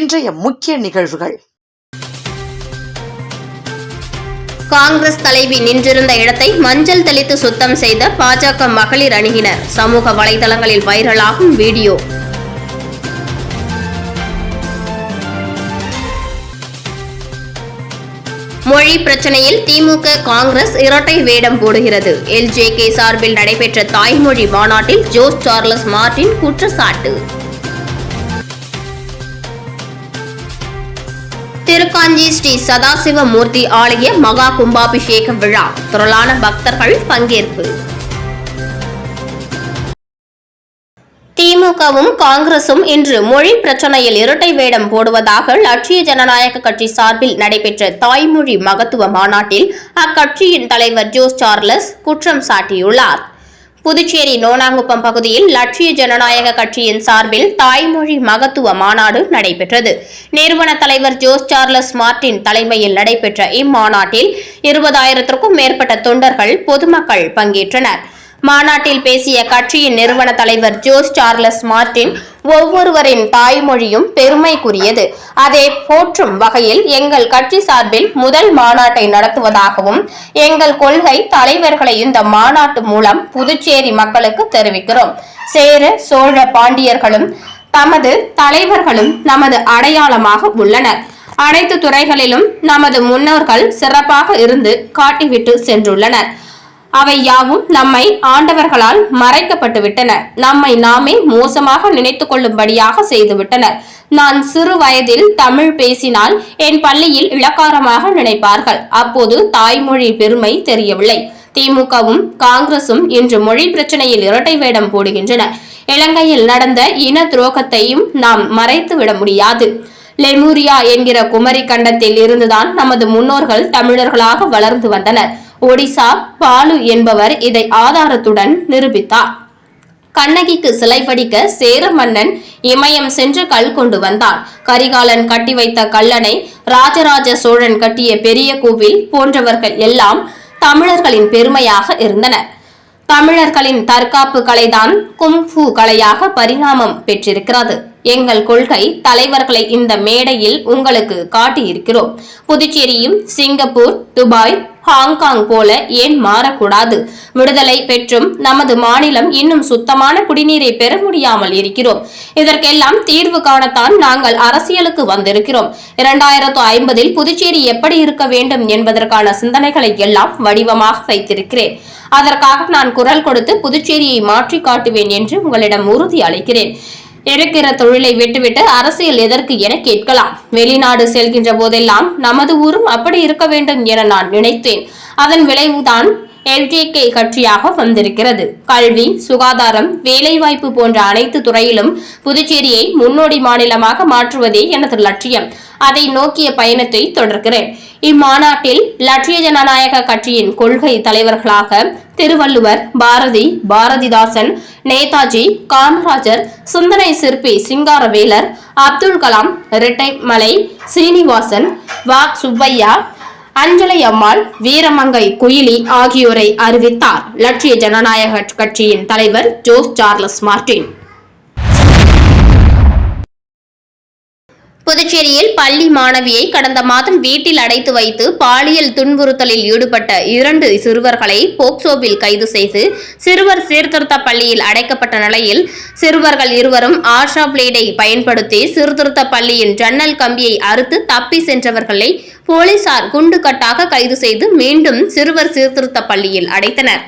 இன்றைய முக்கிய நிகழ்வுகள். காங்கிரஸ் தலைவி நின்றிருந்த இடத்தை மஞ்சள் தெளித்து சுத்தம் செய்த பாஜக மகளிர் அணியினர். சமூக வலைதளங்களில் வைரலாகும் வீடியோ. மொழி பிரச்சனையில் திமுக காங்கிரஸ் இரட்டை வேடம் போடுகிறது. எல்ஜேகே சார்பில் நடைபெற்ற தாய்மொழி மாநாட்டில் ஜோஸ் சார்லஸ் மார்டின் குற்றச்சாட்டு. திருக்காஞ்சி ஸ்ரீ சதாசிவமூர்த்தி ஆலய மகா கும்பாபிஷேக விழா. திரளான பக்தர்கள் பங்கேற்பு. திமுகவும் காங்கிரசும் இன்று மொழி பிரச்சனையில் இரட்டை வேடம் போடுவதாக லட்சிய ஜனநாயக கட்சி சார்பில் நடைபெற்ற தாய்மொழி மகத்துவ மாநாட்டில் அக்கட்சியின் தலைவர் ஜோஸ் சார்லஸ் குற்றம் சாட்டியுள்ளார். புதுச்சேரி நோனாங்குப்பம் பகுதியில் லட்சிய ஜனநாயக கட்சியின் சார்பில் தாய்மொழி மகத்துவ மாநாடு நடைபெற்றது. நிறுவன தலைவர் ஜோஸ் சார்லஸ் மார்டின் தலைமையில் நடைபெற்ற இம்மாநாட்டில் 20,000க்கும் மேற்பட்ட தொண்டர்கள் பொதுமக்கள் பங்கேற்றனர். மாநாட்டில் பேசிய கட்சியின் நிறுவன தலைவர் ஜோஸ் சார்லஸ் மார்டின், ஒவ்வொருவரின் தாய்மொழியும் பெருமைக்குரியது. அதை போற்றும் வகையில் எங்கள் கட்சி சார்பில் முதல் மாநாட்டை நடத்துவதாகவும், எங்கள் கொள்கை தலைவர்களை இந்த மாநாட்டு மூலம் புதுச்சேரி மக்களுக்கு தெரிவிக்கிறோம். சேர சோழ பாண்டியர்களும் தமது தலைவர்களும் நமது அடையாளமாக உள்ளனர். அனைத்து துறைகளிலும் நமது முன்னோர்கள் சிறப்பாக இருந்து காட்டிவிட்டு சென்றுள்ளனர். அவை யாவும் நம்மை ஆண்டவர்களால் மறைக்கப்பட்டுவிட்டன. நம்மை நாமே மோசமாக நினைத்துக் கொள்ளும்படியாக செய்துவிட்டனர். நான் சிறு வயதில் தமிழ் பேசினால் என் பள்ளியில் இளக்காரமாக நினைப்பார்கள். அப்போது தாய்மொழி பெருமை தெரியவில்லை. திமுகவும் காங்கிரசும் இன்று மொழி பிரச்சனையில் இரட்டை வேடம் போடுகின்றன. இலங்கையில் நடந்த இன துரோகத்தையும் நாம் மறைத்து விட முடியாது. லெமூரியா என்கிற குமரி கண்டத்தில் இருந்துதான் நமது முன்னோர்கள் தமிழர்களாக வளர்ந்து வந்தனர். ஒடிசா பாலு என்பவர் இதை ஆதாரத்துடன் நிரூபித்தார். கண்ணகிக்கு சிலை வடிக்க சேர மன்னன் இமயம் சென்று கல் கொண்டு வந்தான். கரிகாலன் கட்டி வைத்த கல்லணை, ராஜராஜ சோழன் கட்டிய பெரிய கோவில் போன்றவர்கள் எல்லாம் தமிழர்களின் பெருமையாக இருந்தனர். தமிழர்களின் தற்காப்பு கலைதான் குங்ஃபு கலையாக பரிணாமம் பெற்றிருக்கிறது. எங்கள் கொள்கை தலைவர்களை இந்த மேடையில் உங்களுக்கு காட்டியிருக்கிறோம். புதுச்சேரியும் சிங்கப்பூர், துபாய், ஹாங்காங் போல ஏன் மாறக்கூடாது? விடுதலை பெற்றும் நமது மாநிலம் இன்னும் சுத்தமான குடிநீரை பெற முடியாமல் இருக்கிறோம். இதற்கெல்லாம் தீர்வு காணத்தான் நாங்கள் அரசியலுக்கு வந்திருக்கிறோம். 2050 புதுச்சேரி எப்படி இருக்க வேண்டும் என்பதற்கான சிந்தனைகளை எல்லாம் வடிவமாக வைத்திருக்கிறேன். அதற்காக நான் குரல் கொடுத்து புதுச்சேரியை மாற்றி காட்டுவேன் என்று உங்களிடம் உறுதி அளிக்கிறேன். இருக்கிற தொழிலை விட்டுவிட்டு அரசியல் எதற்கு என கேட்கலாம். வெளிநாடு செல்கின்ற போதெல்லாம் நமது ஊரும் அப்படி இருக்க வேண்டும் என நான் நினைத்தேன். அதன் விளைவுதான் எல்ஜேகே கட்சியாக வந்திருக்கிறது. கல்வி, சுகாதாரம், வேலைவாய்ப்பு போன்ற அனைத்து துறையிலும் புதுச்சேரியை முன்னோடி மாநிலமாக மாற்றுவதே எனது லட்சியம். அதை நோக்கிய பயணத்தை தொடர்கிறேன். இம்மாநாட்டில் லட்சிய ஜனநாயக கட்சியின் கொள்கை தலைவர்களாக திருவள்ளுவர், பாரதி, பாரதிதாசன், நேதாஜி, காமராஜர், சிந்தனை சிற்பி சிங்காரவேலர், அப்துல் கலாம், இரட்டைமலை சீனிவாசன், வா சுப்பையா, அஞ்சலை அம்மாள், வீரமங்கை குயிலி ஆகியோரை அறிவித்தார் லட்சிய ஜனநாயக கட்சியின் தலைவர் ஜோஸ் சார்லஸ் மார்டின். புதுச்சேரியில் பள்ளி மாணவியை கடந்த மாதம் வீட்டில் அடைத்து வைத்து பாலியல் துன்புறுத்தலில் ஈடுபட்ட 2 சிறுவர்களை போக்சோவில் கைது செய்து சிறுவர் சீர்திருத்த பள்ளியில் அடைக்கப்பட்ட நிலையில் சிறுவர்கள் இருவரும் ஆஷா பிளேடை பயன்படுத்தி சீர்திருத்த பள்ளியின் ஜன்னல் கம்பியை அறுத்து தப்பி சென்றவர்களை போலீசார் குண்டுகட்டாக கைது செய்து மீண்டும் சிறுவர் சீர்திருத்த பள்ளியில் அடைத்தனர்.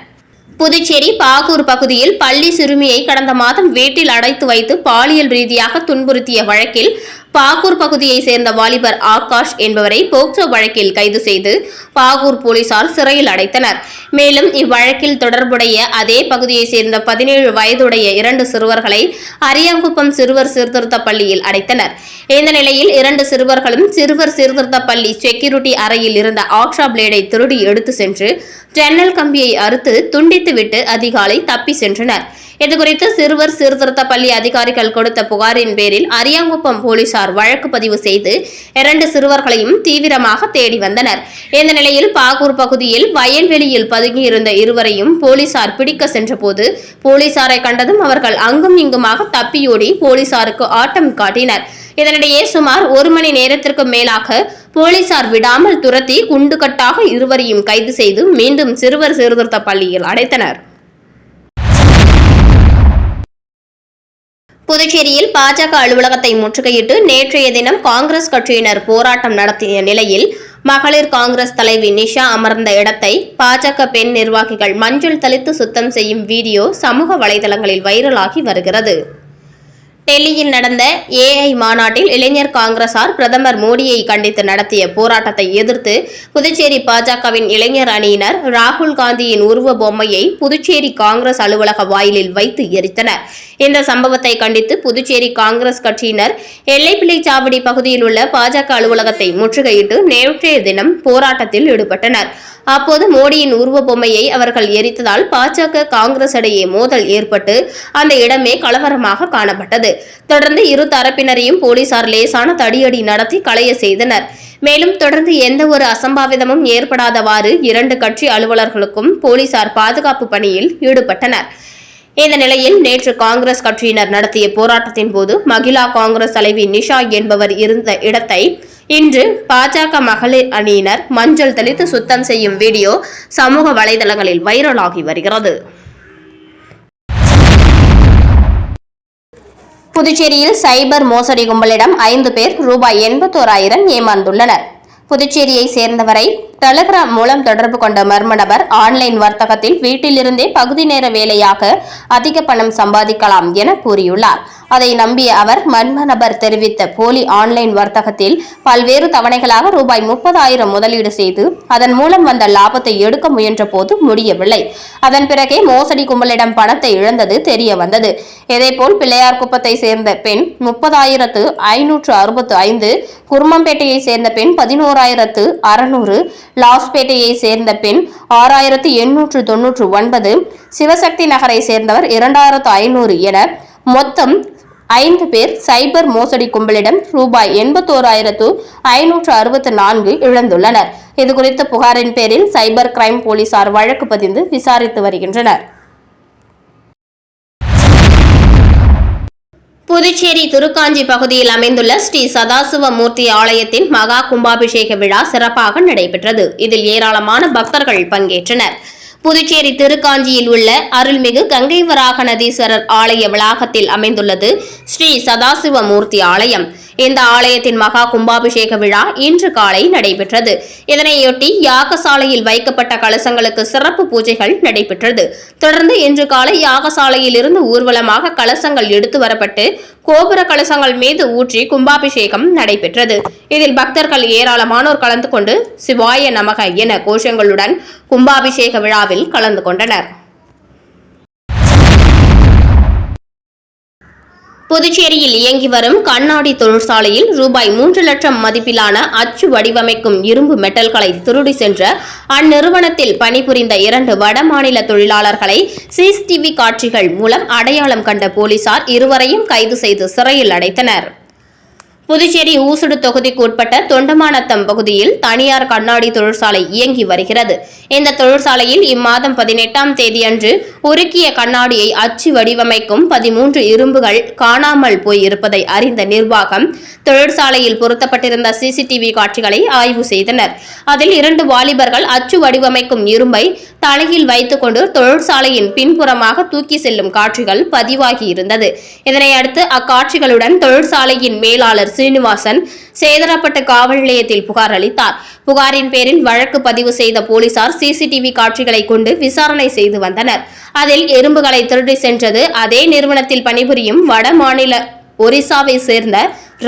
புதுச்சேரி பாகூர் பகுதியில் பள்ளி சிறுமியை கடந்த மாதம் வீட்டில் அடைத்து வைத்து பாலியல் ரீதியாக துன்புறுத்திய வழக்கில் பாகூர் பகுதியை சேர்ந்த வாலிபர் ஆகாஷ் என்பவரை போக்சோ வழக்கில் கைது செய்து பாகூர் போலீசார் சிறையில் அடைத்தனர். மேலும் இவ்வழக்கில் தொடர்புடைய அதே பகுதியை சேர்ந்த 17 வயதுடைய 2 சிறுவர்களை அரியாங்குப்பம் சிறுவர் சீர்திருத்த பள்ளியில் அடைத்தனர். இந்த நிலையில் 2 சிறுவர்களும் சிறுவர் சீர்திருத்த பள்ளி செக்யூரிட்டி அறையில் இருந்த ஆக்ஷா பிளேடை திருடி எடுத்து சென்று ஜன்னல் கம்பியை அறுத்து துண்டித்துவிட்டு அதிகாலை தப்பி சென்றனர். இதுகுறித்து சிறுவர் சீர்திருத்த பள்ளி அதிகாரிகள் கொடுத்த புகாரின் பேரில் அரியாங்குப்பம் போலீசார் வழக்கு பதிவு செய்து 2 சிறுவர்களையும் தீவிரமாக தேடி வந்தனர். இந்த நிலையில் பாகூர் பகுதியில் வயல்வெளியில் பதுங்கியிருந்த இருவரையும் போலீசார் பிடிக்க சென்றபோது போலீசாரை கண்டதும் அவர்கள் அங்கும் இங்குமாக தப்பியோடி போலீசாருக்கு ஆட்டம் காட்டினர். இதனிடையே சுமார் 1 மணி நேரத்திற்கு மேலாக போலீசார் விடாமல் துரத்தி குண்டுகட்டாக இருவரையும் கைது செய்து மீண்டும் சிறுவர் சீர்திருத்த பள்ளியில் அடைத்தனர். புதுச்சேரியில் பாஜக அலுவலகத்தை முற்றுகையிட்டு நேற்றைய தினம் காங்கிரஸ் கட்சியினர் போராட்டம் நடத்திய நிலையில் மகளிர் காங்கிரஸ் தலைவி நிஷா அமர்ந்த இடத்தை பாஜக பெண் நிர்வாகிகள் மஞ்சள் தெளித்து சுத்தம் செய்யும் வீடியோ சமூக வலைதளங்களில் வைரலாகி வருகிறது. டெல்லியில் நடந்த ஏஐ மாநாட்டில் இளைஞர் காங்கிரசார் பிரதமர் மோடியை கண்டித்து நடத்திய போராட்டத்தை எதிர்த்து புதுச்சேரி பாஜகவின் இளைஞர் அணியினர் ராகுல் காந்தியின் உருவ பொம்மையை புதுச்சேரி காங்கிரஸ் அலுவலக வாயிலில் வைத்து எரித்தனர். இந்த சம்பவத்தை கண்டித்து புதுச்சேரி காங்கிரஸ் கட்சியினர் எல்லைப்பிள்ளைச்சாவடி பகுதியில் உள்ள பாஜக அலுவலகத்தை முற்றுகையிட்டு நேற்றைய தினம் போராட்டத்தில் ஈடுபட்டனர். அப்போது மோடியின் உருவ பொம்மையை அவர்கள் எரித்ததால் பாஜக காங்கிரஸ் இடையே மோதல் ஏற்பட்டு அந்த இடமே கலவரமாக காணப்பட்டது. தொடர்ந்து இரு தரப்பினரையும் போலீசார் லேசான தடியடி நடத்தி களைய செய்தனர். மேலும் தொடர்ந்து எந்த ஒரு அசம்பாவிதமும் ஏற்படாதவாறு 2 கட்சி அலுவலர்களுக்கும் போலீசார் பாதுகாப்பு பணியில் ஈடுபட்டனர். இந்த நிலையில் நேற்று காங்கிரஸ் கட்சியினர் நடத்திய போராட்டத்தின் போது மகிழா காங்கிரஸ் தலைவி நிஷா என்பவர் இருந்த இடத்தை இன்று பாஜக மகளிர் அணியினர் மஞ்சள் தெளித்து சுத்தம் செய்யும் வீடியோ சமூக வலைதளங்களில் வைரலாகி வருகிறது. புதுச்சேரியில் சைபர் மோசடி கும்பலிடம் 5 பேர் ரூபாய் 81,000 ஏமாந்துள்ளனர். புதுச்சேரியை சேர்ந்தவரை டெலிகிராம் மூலம் தொடர்பு கொண்ட மர்ம நபர் ஆன்லைன் வர்த்தகத்தில் வீட்டிலிருந்தே பகுதி நேர வேலையாக அதிக பணம் சம்பாதிக்கலாம் என கூறியுள்ளார். அதை நம்பிய அவர் மர்ம நபர் தெரிவித்த போலி ஆன்லைன் வர்த்தகத்தில் பல்வேறு தவணைகளாக ரூபாய் 30,000 முதலீடு செய்து அதன் மூலம் வந்த லாபத்தை எடுக்க முயன்ற போது முடியவில்லை. அதன் பிறகே மோசடி கும்பலிடம் பணத்தை இழந்தது தெரிய வந்தது. இதேபோல் பிள்ளையார்குப்பத்தை சேர்ந்த பெண் 30,565, குருமம்பேட்டையை சேர்ந்த பெண் 11,600, லாஸ்பேட்டையை சேர்ந்த பெண் 6,899, சிவசக்தி நகரை சேர்ந்தவர் 2,500 என மொத்தம் 5 பேர் சைபர் மோசடி கும்பலிடம் ரூபாய் 81,564 இழந்துள்ளனர். இதுகுறித்த புகாரின் பேரில் சைபர் கிரைம் போலீசார் வழக்கு பதிந்து விசாரித்து வருகின்றனர். புதுச்சேரி திருக்காஞ்சி பகுதியில் அமைந்துள்ள ஸ்ரீ சதாசிவ மூர்த்தி ஆலயத்தின் மகா கும்பாபிஷேக விழா சிறப்பாக நடைபெற்றது. இதில் ஏராளமான பக்தர்கள் பங்கேற்றனர். புதுச்சேரி திருக்காஞ்சியில் உள்ள அருள்மிகு கங்கை வராக நதீஸ்வரர் ஆலய வளாகத்தில் அமைந்துள்ளது ஸ்ரீ சதாசிவ மூர்த்தி ஆலயம். இந்த ஆலயத்தின் மகா கும்பாபிஷேக விழா இன்று காலை நடைபெற்றது. இதனையொட்டி யாகசாலையில் வைக்கப்பட்ட கலசங்களுக்கு சிறப்பு பூஜைகள் நடைபெற்றது. தொடர்ந்து இன்று காலை யாகசாலையில் இருந்து ஊர்வலமாக கலசங்கள் எடுத்து வரப்பட்டு கோபுர கலசங்கள் மீது ஊற்றி கும்பாபிஷேகம் நடைபெற்றது. இதில் பக்தர்கள் ஏராளமானோர் கலந்து கொண்டு சிவாய நமக என கோஷங்களுடன் கும்பாபிஷேக விழாவில் கலந்து கொண்டனர். புதுச்சேரியில் இயங்கி வரும் கண்ணாடி தொழிற்சாலையில் ரூபாய் 3 லட்சம் மதிப்பிலான அச்சு வடிவமைக்கும் இரும்பு மெட்டல்களை திருடி சென்ற அந்நிறுவனத்தில் பணிபுரிந்த 2 வடமாநில தொழிலாளர்களை சிசிடிவி காட்சிகள் மூலம் அடையாளம் கண்ட போலீசார் இருவரையும் கைது செய்து சிறையில் அடைத்தனர். புதுச்சேரி ஊசுடு தொகுதிக்கு உட்பட்ட தொண்டமாநத்தம் பகுதியில் தனியார் கண்ணாடி தொழிற்சாலை இயங்கி வருகிறது. இந்த தொழிற்சாலையில் இம்மாதம் 18ஆம் தேதியன்று உருக்கிய கண்ணாடியை அச்சு வடிவமைக்கும் 13 இரும்புகள் காணாமல் போய் இருப்பதை அறிந்த நிர்வாகம் தொழிற்சாலையில் பொருத்தப்பட்டிருந்த சிசிடிவி காட்சிகளை ஆய்வு செய்தனர். அதில் 2 வாலிபர்கள் அச்சு வடிவமைக்கும் இரும்பை தலையில் வைத்துக் கொண்டு தொழிற்சாலையின் பின்புறமாக தூக்கி செல்லும் காட்சிகள் பதிவாகி இருந்தது. இதனையடுத்து அக்காட்சிகளுடன் தொழிற்சாலையின் மேலாளர் சீனிவாசன் சேதராப்பட்டு காவல் நிலையத்தில் புகார் அளித்தார். புகாரின் பேரில் வழக்கு பதிவு செய்த போலீசார் சிசிடிவி காட்சிகளை கொண்டு விசாரணை செய்து வந்தனர். அதில் எறும்புகளை திருடி சென்றது அதே நிறுவனத்தில் பணிபுரியும் வட மாநில ஒரிசாவை சேர்ந்த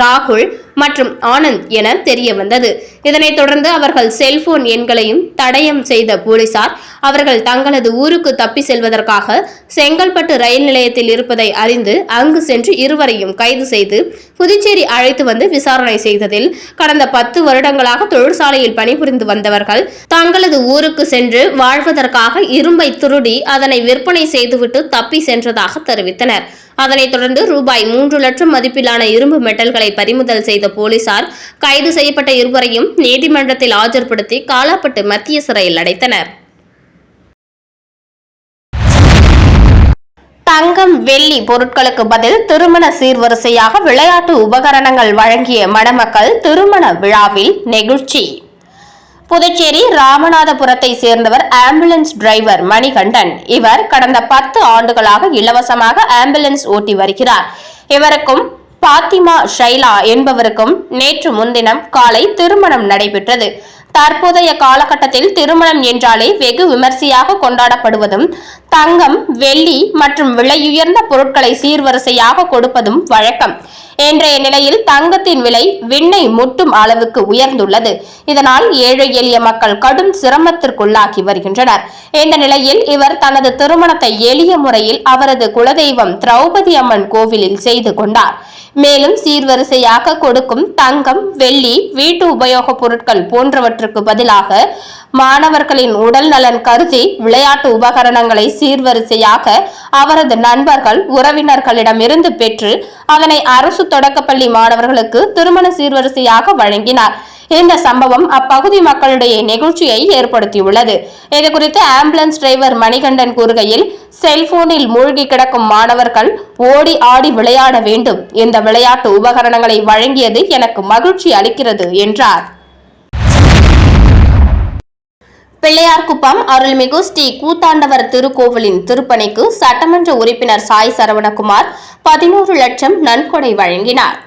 ராகுல் மற்றும் ஆனந்த் என தெரிய வந்தது. இதனைத் தொடர்ந்து அவர்கள் செல்போன் எண்களையும் தடயம் செய்த போலீசார் அவர்கள் தங்களது ஊருக்கு தப்பி செல்வதற்காக செங்கல்பட்டு ரயில் நிலையத்தில் இருப்பதை அறிந்து அங்கு சென்று இருவரையும் கைது செய்து புதுச்சேரி அழைத்து வந்து விசாரணை செய்ததில் கடந்த 10 வருடங்களாக தொழிற்சாலையில் பணிபுரிந்து வந்தவர்கள் தங்களது ஊருக்கு சென்று வாழ்வதற்காக இரும்பை திருடி அதனை விற்பனை செய்துவிட்டு தப்பி சென்றதாக தெரிவித்தனர். அதனைத் தொடர்ந்து ரூபாய் 3 லட்சம் மதிப்பிலான இரும்பு மெட்டல்களை பறிமுதல் செய்த போலீசார் கைது செய்யப்பட்ட இருவரையும் நீதிமன்றத்தில் ஆஜர்படுத்தி காலாப்பட்டு மத்திய சிறையில் அடைத்தனர். தங்கம் வெள்ளி பொருட்களுக்கு பதில் திருமண சீர்வரிசையாக விளையாட்டு உபகரணங்கள் வழங்கிய மணமக்கள் திருமண விழாவில் நெகிழ்ச்சி. புதுச்சேரி ராமநாதபுரத்தை சேர்ந்தவர் ஆம்புலன்ஸ் டிரைவர் மணிகண்டன். இவர் கடந்த 10 ஆண்டுகளாக இலவசமாக ஆம்புலன்ஸ் ஓட்டி வருகிறார். இவருக்கும் பாத்திமா ஷைலா என்பவருக்கும் நேற்று முன்தினம் காலை திருமணம் நடைபெற்றது. தற்போதைய காலகட்டத்தில் திருமணம் என்றாலே வெகு விமர்சையாக கொண்டாடப்படுவதும் தங்கம் வெள்ளி மற்றும் விலையுயர்ந்த பொருட்களை சீர்வரிசையாக கொடுப்பதும் வழக்கம். இன்றைய நிலையில் தங்கத்தின் விலை விண்ணை முட்டும் அளவுக்கு உயர்ந்துள்ளது. இதனால் ஏழை எளிய மக்கள் கடும் சிரமத்திற்குள்ளாகி வருகின்றனர். இந்த நிலையில் இவர் தனது திருமணத்தை எளிய முறையில் அவரது குலதெய்வம் திரௌபதி அம்மன் கோவிலில் செய்து கொண்டார். மேலும் சீர்வரிசையாக கொடுக்கும் தங்கம் வெள்ளி வீட்டு உபயோகப் பொருட்கள் போன்றவற்றுக்கு பதிலாக மாணவர்களின் உடல் நலன் கருதி விளையாட்டு உபகரணங்களை சீர்வரிசையாக அவரது நண்பர்கள் உறவினர்களிடமிருந்து பெற்று அதனை அரசு தொடக்கப்பள்ளி மாணவர்களுக்கு திருமண சீர்வரிசையாக வழங்கினார். இந்த சம்பவம் அப்பகுதி மக்களிடையே நெகிழ்ச்சியை ஏற்படுத்தியுள்ளது. இதுகுறித்து ஆம்புலன்ஸ் டிரைவர் மணிகண்டன் கூறுகையில், செல்போனில் மூழ்கி கிடக்கும் மாணவர்கள் ஓடி ஆடி விளையாட வேண்டும். இந்த விளையாட்டு உபகரணங்களை வழங்கியது எனக்கு மகிழ்ச்சி அளிக்கிறது என்றார். பிள்ளையார்குப்பம் அருள்மிகு ஸ்ரீ கூத்தாண்டவர் திருக்கோவிலின் திருப்பணிக்கு சட்டமன்ற உறுப்பினர் சாய் சரவணகுமார் 11 லட்சம் நன்கொடை வழங்கினார்.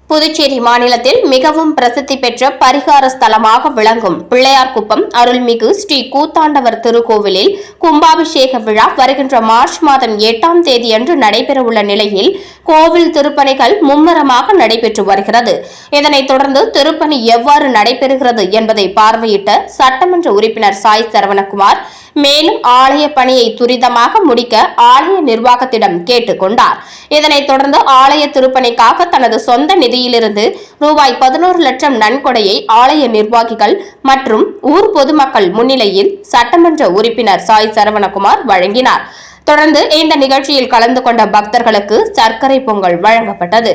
புதுச்சேரி மாநிலத்தில் மிகவும் பிரசித்தி பெற்ற பரிகார ஸ்தலமாக விளங்கும் பிள்ளையார்குப்பம் அருள்மிகு ஸ்ரீ கூத்தாண்டவர் திருக்கோவிலில் கும்பாபிஷேக விழா வருகின்ற மார்ச் மாதம் 8ஆம் தேதியன்று நடைபெறவுள்ள நிலையில் கோவில் திருப்பணிகள் மும்முரமாக நடைபெற்று வருகிறது. இதனைத் தொடர்ந்து திருப்பணி எவ்வாறு நடைபெறுகிறது என்பதை பார்வையிட்ட சட்டமன்ற உறுப்பினர் சாய் சரவணகுமார் மேலும் ஆலய பணியை துரிதமாக முடிக்க ஆலய நிர்வாகத்திடம் கேட்டுக் கொண்டார். இதனைத் தொடர்ந்து ஆலய திருப்பணிக்காக தனது சொந்த நிதியிலிருந்து ரூபாய் 11 லட்சம் நன்கொடையை ஆலய நிர்வாகிகள் மற்றும் ஊர் பொதுமக்கள் முன்னிலையில் சட்டமன்ற உறுப்பினர் சாய் சரவணகுமார் வழங்கினார். தொடர்ந்து இந்த நிகழ்ச்சியில் கலந்து கொண்ட பக்தர்களுக்கு சர்க்கரை பொங்கல் வழங்கப்பட்டது.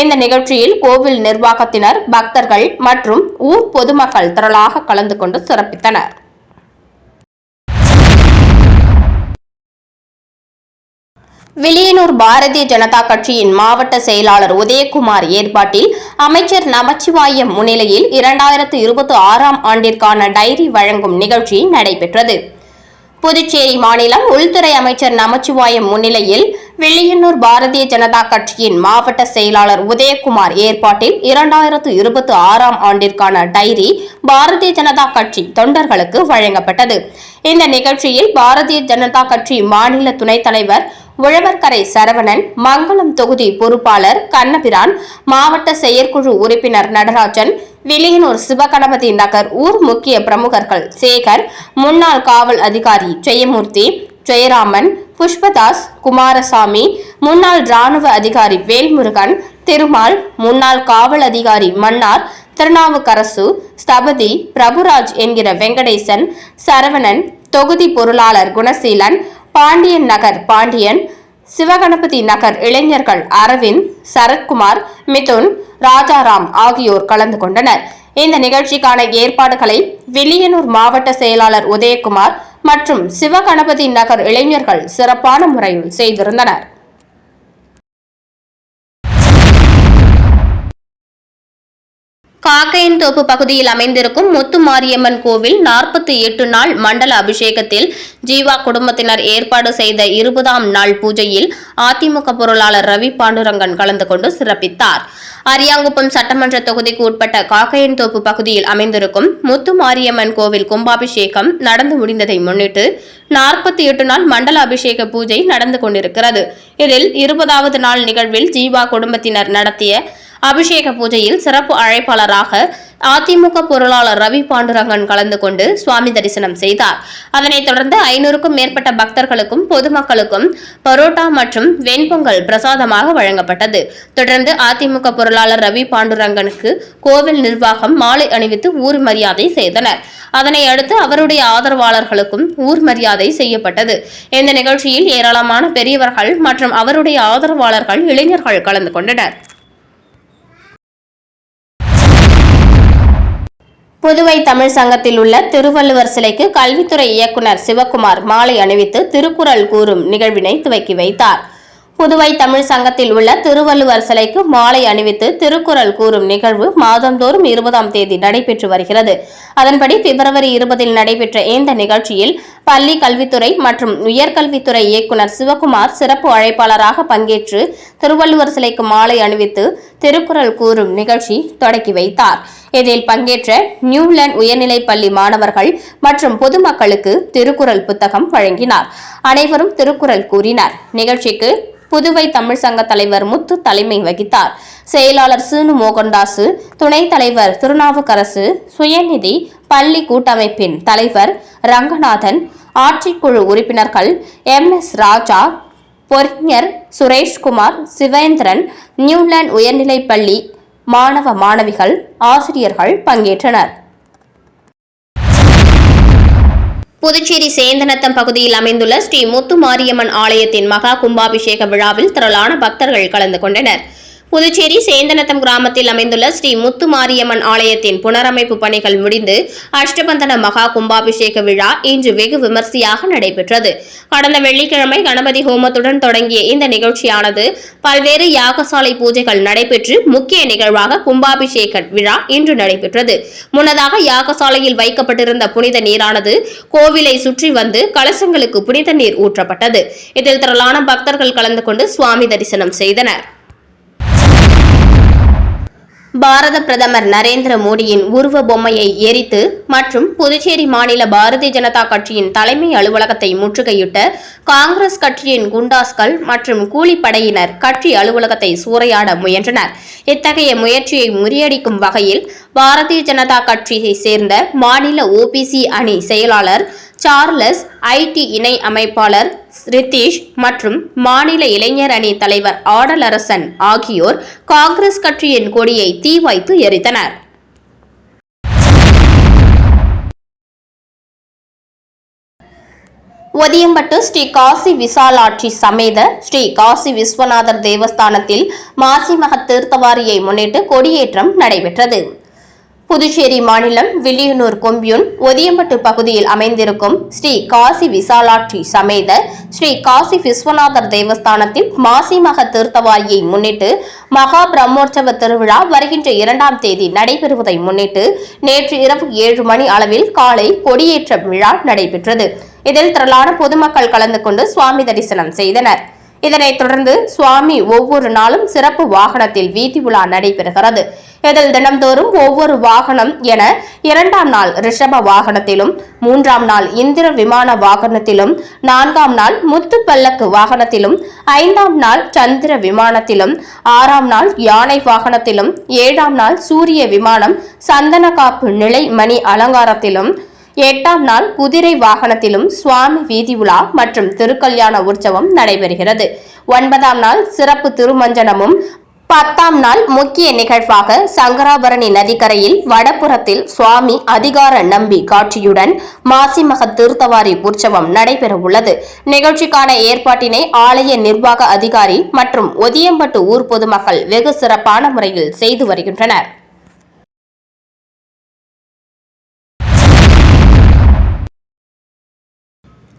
இந்த நிகழ்ச்சியில் கோவில் நிர்வாகத்தினர், பக்தர்கள் மற்றும் ஊர் பொதுமக்கள் திரளாக கலந்து கொண்டு சிறப்பித்தனர். வில்லியனூர் பாரதிய ஜனதா கட்சியின் மாவட்ட செயலாளர் உதயகுமார் ஏற்பாட்டில் அமைச்சர் நமச்சிவாயம் முன்னிலையில் 2026ஆம் ஆண்டிற்கான டைரி வழங்கும் நிகழ்ச்சி நடைபெற்றது. புதுச்சேரி மாநிலம் உள்துறை அமைச்சர் நமச்சிவாயம் முன்னிலையில் வில்லியனூர் பாரதிய ஜனதா கட்சியின் மாவட்ட செயலாளர் உதயகுமார் ஏற்பாட்டில் 2026ஆம் ஆண்டிற்கான டைரி பாரதிய ஜனதா கட்சி தொண்டர்களுக்கு வழங்கப்பட்டது. இந்த நிகழ்ச்சியில் பாரதிய ஜனதா கட்சி மாநில துணைத் தலைவர் உழவர்கரை சரவணன், மங்களம் தொகுதி பொறுப்பாளர் கண்ணபிரான், மாவட்ட செயற்குழு உறுப்பினர் நடராஜன், வில்லியனூர் சிவகணபதி நகர் ஊர் முக்கிய பிரமுகர்கள் சேகர், முன்னாள் காவல் அதிகாரி ஜெயமூர்த்தி, ஜெயராமன், புஷ்பதாஸ், குமாரசாமி, முன்னாள் ராணுவ அதிகாரி வேல்முருகன், திருமால், முன்னாள் காவல் அதிகாரி மன்னார், திருநாவுக்கரசு, ஸ்தபதி, பிரபுராஜ் என்கிற வெங்கடேசன், சரவணன், தொகுதி பொருளாளர் குணசீலன், பாண்டியன் நகர் பாண்டியன், சிவகணபதி நகர் இளைஞர்கள் அரவிந்த், சரத்குமார், மிதுன், ராஜாராம் ஆகியோர் கலந்து கொண்டனர். இந்த நிகழ்ச்சிக்கான ஏற்பாடுகளை வில்லியனூர் மாவட்ட செயலாளர் உதயகுமார் மற்றும் சிவகணபதி நகர் இளைஞர்கள் சிறப்பான முறையில் செய்திருந்தனர். காக்கையன்தோப்பு பகுதியில் அமைந்திருக்கும் முத்துமாரியம்மன் கோவில் 48 நாள் மண்டல அபிஷேகத்தில் ஜீவா குடும்பத்தினர் ஏற்பாடு செய்த 20ஆம் நாள் பூஜையில் அதிமுக பொருளாளர் ரவி பாண்டுரங்கன் கலந்து கொண்டு சிறப்பித்தார். அரியாங்குப்பம் சட்டமன்ற தொகுதிக்கு உட்பட்ட காக்கையன்தோப்பு பகுதியில் அமைந்திருக்கும் முத்துமாரியம்மன் கோவில் கும்பாபிஷேகம் நடந்து முடிந்ததை முன்னிட்டு 48 நாள் மண்டல அபிஷேக பூஜை நடந்து கொண்டிருக்கிறது. இதில் 20வது நாள் நிகழ்வில் ஜீவா குடும்பத்தினர் நடத்திய அபிஷேக பூஜையில் சிறப்பு அழைப்பாளராக அதிமுக பொருளாளர் ரவி பாண்டுரங்கன் கலந்து கொண்டு சுவாமி தரிசனம் செய்தார். அதனைத் தொடர்ந்து 500க்கும் மேற்பட்ட பக்தர்களுக்கும் பொதுமக்களுக்கும் பரோட்டா மற்றும் வெண்பொங்கல் பிரசாதமாக வழங்கப்பட்டது. தொடர்ந்து அதிமுக பொருளாளர் ரவி பாண்டுரங்கனுக்கு கோவில் நிர்வாகம் மாலை அணிவித்து ஊர் மரியாதை செய்தனர். அதனை அடுத்து அவருடைய ஆதரவாளர்களுக்கும் ஊர் மரியாதை செய்யப்பட்டது. இந்த நிகழ்ச்சியில் ஏராளமான பெரியவர்கள் மற்றும் அவருடைய ஆதரவாளர்கள், இளைஞர்கள் கலந்து கொண்டனர். புதுவை தமிழ் சங்கத்தில் உள்ள திருவள்ளுவர் சிலைக்கு கல்வித்துறை இயக்குநர் சிவக்குமார் மாலை அணிவித்து திருக்குறள் கூறும் நிகழ்வினை துவக்கி வைத்தார். புதுவை தமிழ் சங்கத்தில் உள்ள திருவள்ளுவர் சிலைக்கு மாலை அணிவித்து திருக்குறள் கூறும் நிகழ்வு மாதந்தோறும் 20ஆம் தேதி நடைபெற்று வருகிறது. அதன்படி பிப்ரவரி 20 நடைபெற்ற இந்த நிகழ்ச்சியில் பள்ளி கல்வித்துறை மற்றும் உயர்கல்வித்துறை இயக்குநர் சிவக்குமார் சிறப்பு அழைப்பாளராக பங்கேற்று திருவள்ளுவர் சிலைக்கு மாலை அணிவித்து திருக்குறள் கூறும் நிகழ்ச்சி தொடக்கி வைத்தார். இதில் பங்கேற்ற நியூலாந்து உயர்நிலைப் பள்ளி மாணவர்கள் மற்றும் பொதுமக்களுக்கு திருக்குறள் புத்தகம் வழங்கினார். அனைவரும் திருக்குறள் கூறினர். நிகழ்ச்சிக்கு புதுவை தமிழ் சங்க தலைவர் முத்து தலைமை வகித்தார். செயலாளர் சீனு மோகன்தாசு, துணைத் தலைவர் திருநாவுக்கரசு, சுயநிதி பள்ளி கூட்டமைப்பின் தலைவர் ரங்கநாதன், ஆட்சிக்குழு உறுப்பினர்கள் MS ராஜா, பொறிஞர் சுரேஷ்குமார், சிவேந்திரன், நியூலாந்து உயர்நிலைப் பள்ளி மாணவ மாணவிகள், ஆசிரியர்கள் பங்கேற்றனர். புதுச்சேரி சேந்தநத்தம் பகுதியில் அமைந்துள்ள ஸ்ரீ முத்து மாரியம்மன் ஆலயத்தின் மகா கும்பாபிஷேக விழாவில் திரளான பக்தர்கள் கலந்து கொண்டனர். புதுச்சேரி சேந்தநத்தம் கிராமத்தில் அமைந்துள்ள ஸ்ரீ முத்து மாரியம்மன் ஆலயத்தின் புனரமைப்பு பணிகள் முடிந்து அஷ்டபந்தன மகா கும்பாபிஷேக விழா இன்று வெகு விமர்சையாக நடைபெற்றது. கடந்த வெள்ளிக்கிழமை கணபதி ஹோமத்துடன் தொடங்கிய இந்த நிகழ்ச்சியானது பல்வேறு யாகசாலை பூஜைகள் நடைபெற்று முக்கிய நிகழ்வாக கும்பாபிஷேக விழா இன்று நடைபெற்றது. முன்னதாக யாகசாலையில் வைக்கப்பட்டிருந்த புனித நீரானது கோவிலை சுற்றி வந்து கலசங்களுக்கு புனித நீர் ஊற்றப்பட்டது. இதில் திரளான பக்தர்கள் கலந்து கொண்டு சுவாமி தரிசனம் செய்தனர். பாரத பிரதமர் நரேந்திர மோடியின் உருவ பொம்மையை எரித்து மற்றும் புதுச்சேரி மாநில பாரதிய ஜனதா கட்சியின் தலைமை அலுவலகத்தை முற்றுகையிட்ட காங்கிரஸ் கட்சியின் குண்டாஸ்கள் மற்றும் கூலிப்படையினர் கட்சி அலுவலகத்தை சூறையாட முயன்றனர். இத்தகைய முயற்சியை முறியடிக்கும் வகையில் பாரதிய ஜனதா கட்சியை சேர்ந்த மாநில OBC அணி செயலாளர் சார்லஸ், IT இணை அமைப்பாளர் ரித்தீஷ் மற்றும் மாநில இளைஞர் அணி தலைவர் ஆடலரசன் ஆகியோர் காங்கிரஸ் கட்சியின் கொடியை தீ வைத்து எரித்தனர். ஒதியம்பட்டு ஸ்ரீ காசி விசாலாட்சி சமேத ஸ்ரீ காசி விஸ்வநாதர் தேவஸ்தானத்தில் மாசி மக தீர்த்தவாரியை முன்னிட்டு கொடியேற்றம் நடைபெற்றது. புதுச்சேரி மாநிலம் வில்லியனூர் கொம்யூன் ஒதியம்பட்டு பகுதியில் அமைந்திருக்கும் ஸ்ரீ காசி விசாலாட்சி சமேத ஸ்ரீ காசி விஸ்வநாதர் தேவஸ்தானத்தில் மாசி மக தீர்த்தவாரியை முன்னிட்டு மகா பிரம்மோற்சவ திருவிழா வருகின்ற 2ஆம் தேதி நடைபெறுவதை முன்னிட்டு நேற்று இரவு 7 மணி அளவில் காலை கொடியேற்ற விழா நடைபெற்றது. இதில் திரளான பொதுமக்கள் கலந்து கொண்டு சுவாமி தரிசனம் செய்தனர். இதனைத் தொடர்ந்து சுவாமி ஒவ்வொரு நாளும் சிறப்பு வாகனத்தில் வீதி உலா நடைபெறுகிறது. இதில் தினம்தோறும் ஒவ்வொரு வாகனம் என 2ஆம் நாள் ரிஷப வாகனத்திலும், 3ஆம் நாள் இந்திர விமான வாகனத்திலும், 4ஆம் நாள் முத்து பல்லக்கு வாகனத்திலும், 5ஆம் நாள் சந்திர விமானத்திலும், 6ஆம் நாள் யானை வாகனத்திலும், 7ஆம் நாள் சூரிய விமானம் சந்தன காப்பு நிலை மணி அலங்காரத்திலும், 8ஆம் நாள் குதிரை வாகனத்திலும் சுவாமி வீதி உலா மற்றும் திருக்கல்யாண உற்சவம் நடைபெறுகிறது. 9ஆம் நாள் சிறப்பு திருமஞ்சனமும், 10ஆம் நாள் முக்கிய நிகழ்வாக சங்கராபரணி நதிக்கரையில் வடபுறத்தில் சுவாமி அதிகார நம்பி காட்சியுடன் மாசிமக தீர்த்தவாரி உற்சவம் நடைபெற உள்ளது. நிகழ்ச்சிக்கான ஏற்பாட்டினை ஆலய நிர்வாக அதிகாரி மற்றும் ஒதியம்பட்டு ஊர் பொதுமக்கள் வெகு சிறப்பான முறையில் செய்து வருகின்றனர்.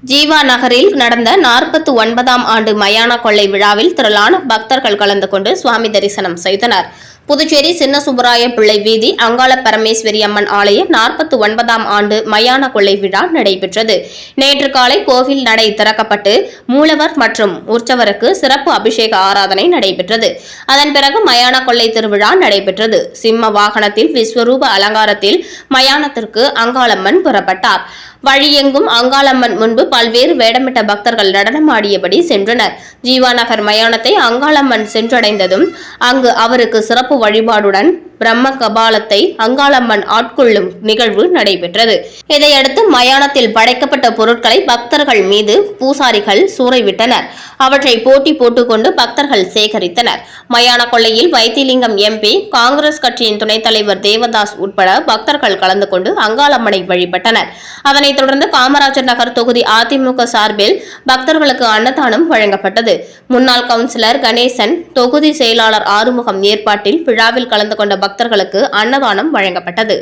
ஜீவா நகரில் நடந்த 49ஆம் ஆண்டு மயான கொள்ளை விழாவில் திரளான பக்தர்கள் கலந்து கொண்டு சுவாமி தரிசனம் செய்தனர். புதுச்சேரி சின்ன சுப்பராய பிள்ளை வீதி அங்காள பரமேஸ்வரி அம்மன் ஆலய 49ஆம் ஆண்டு மயான கொள்ளை விழா நடைபெற்றது. நேற்று காலை கோவில் நடை திறக்கப்பட்டு மூலவர் மற்றும் உற்சவருக்கு சிறப்பு அபிஷேக ஆராதனை நடைபெற்றது. அதன் பிறகு மயான கொள்ளை திருவிழா நடைபெற்றது. சிம்ம வாகனத்தில் விஸ்வரூப அலங்காரத்தில் மயானத்திற்கு அங்காளம்மன் புறப்பட்டார். வழியெங்கும் அங்காளம்மன் முன்பு பல்வேறு வேடமிட்ட பக்தர்கள் நடனமாடியபடி சென்றனர். ஜீவாநகர் மயானத்தை அங்காளம்மன் சென்றடைந்ததும் அங்கு அவருக்கு சிறப்பு வழிபாடுடன் பிரம்ம கபாலத்தை அங்காளம்மன் ஆட்கொள்ளும் நிகழ்வு நடைபெற்றது. இதையடுத்து மயானத்தில் படைக்கப்பட்ட பொருட்களை பக்தர்கள் மீது பூசாரிகள் சூறைவிட்டனர். அவற்றை போட்டி போட்டுக்கொண்டு பக்தர்கள் சேகரித்தனர். மயான கொள்ளையில் வைத்திலிங்கம் MP, காங்கிரஸ் கட்சியின் துணைத் தலைவர் தேவதாஸ் உட்பட பக்தர்கள் கலந்து கொண்டு அங்காளம்மனை வழிபட்டனர். அதனைத் தொடர்ந்து காமராஜர் நகர் தொகுதி அதிமுக சார்பில் பக்தர்களுக்கு அன்னதானம் வழங்கப்பட்டது. முன்னாள் கவுன்சிலர் கணேசன், தொகுதி செயலாளர் ஆறுமுகம் ஏற்பாட்டில் விழாவில் கலந்து கொண்ட பக்தர்களுக்கு அன்னதானம் வழங்கப்பட்டது.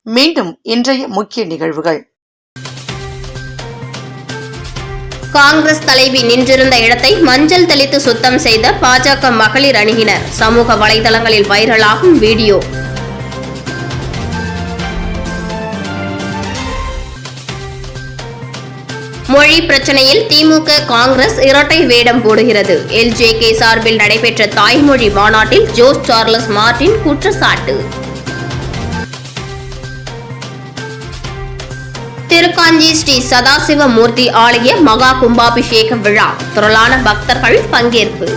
மீண்டும் இன்றைய முக்கிய நிகழ்வுகள். காங்கிரஸ் தலைவி நின்றிருந்த இடத்தை மஞ்சள் தெளித்து சுத்தம் செய்த பாஜக மகளிர் அணியினர். சமூக வலைதளங்களில் வைரலாகும் வீடியோ. மொழி பிரச்சனையில் திமுக காங்கிரஸ் இரட்டை வேடம் போடுகிறது. எல்ஜேகே சார்பில் நடைபெற்ற தாய்மொழி மாநாட்டில் ஜோஸ் சார்லஸ் மார்டின் குற்றச்சாட்டு. திருக்காஞ்சி ஸ்ரீ சதாசிவ மூர்த்தி ஆலய மகா கும்பாபிஷேக விழா. திரளான பக்தர்கள் பங்கேற்பு.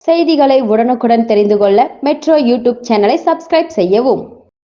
செய்திகளை உடனுக்குடன் தெரிந்து கொள்ள மெட்ரோ யூடியூப் சேனலை சப்ஸ்கிரைப் செய்யவும்.